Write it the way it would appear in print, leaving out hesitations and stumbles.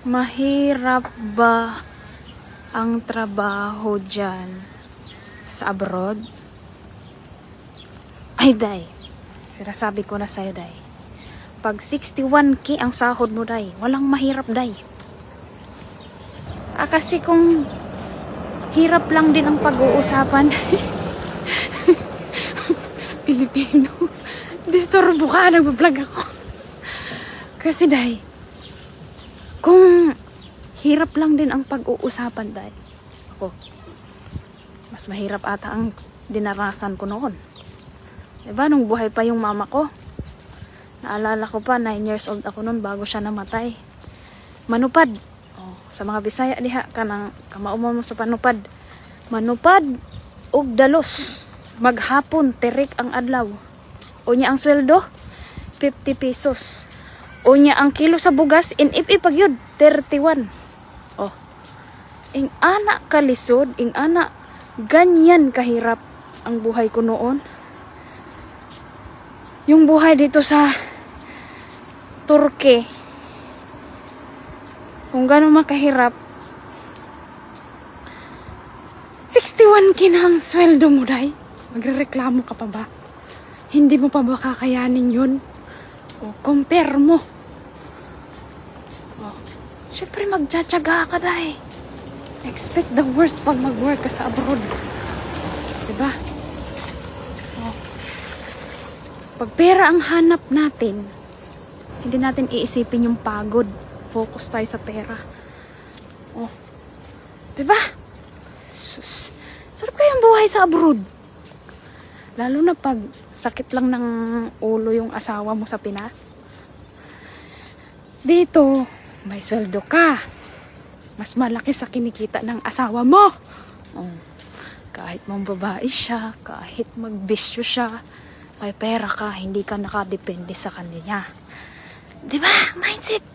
Mahirap ba ang trabaho dyan sa abroad? Ay, Day. Sinasabi ko na sa'yo, Day. Pag 61K ang sahod mo, Day, walang mahirap, Day. Kasi kung hirap lang din ang pag-uusapan, Pilipino, disturbo ka, nagbablog ako. Kasi, Day, kung hirap lang din ang pag-uusapan, Day, ako, mas mahirap ata ang dinarasan ko noon. Diba, nung buhay pa yung mama ko, naalala ko pa, 9 years old ako noon bago siya namatay. Manupad. Sa mga Bisaya diha, kanang kamaumo mo sa panupad. Manupad, og dalos. Maghapon, tirik ang adlaw. Unya ang sweldo, 50 pesos. Unya ang kilo sa bugas, in-ip-ip pagyud, 31. Ing ana kalisod, ing ana ganyan kahirap ang buhay ko noon. Yung buhay dito sa Turkey, kung gano'n makahirap, 61K na ang sweldo mo, Day. Magrereklamo ka pa ba? Hindi mo pa ba kakayanin yun? Compare mo. Siyempre magtsatsaga ka, Day. Expect the worst pag mag-work ka sa abroad. Diba? Pag pera ang hanap natin, hindi natin iisipin yung pagod. Focus tayo sa pera. Diba? Sus, sarap kayang buhay sa abroad. Lalo na pag sakit lang ng ulo yung asawa mo sa Pinas. Dito, may sweldo ka. Mas malaki sa kinikita ng asawa mo. Kahit mong babae siya, kahit magbisyo siya, may pera ka, hindi ka nakadepende sa kanya. Diba? Mindset.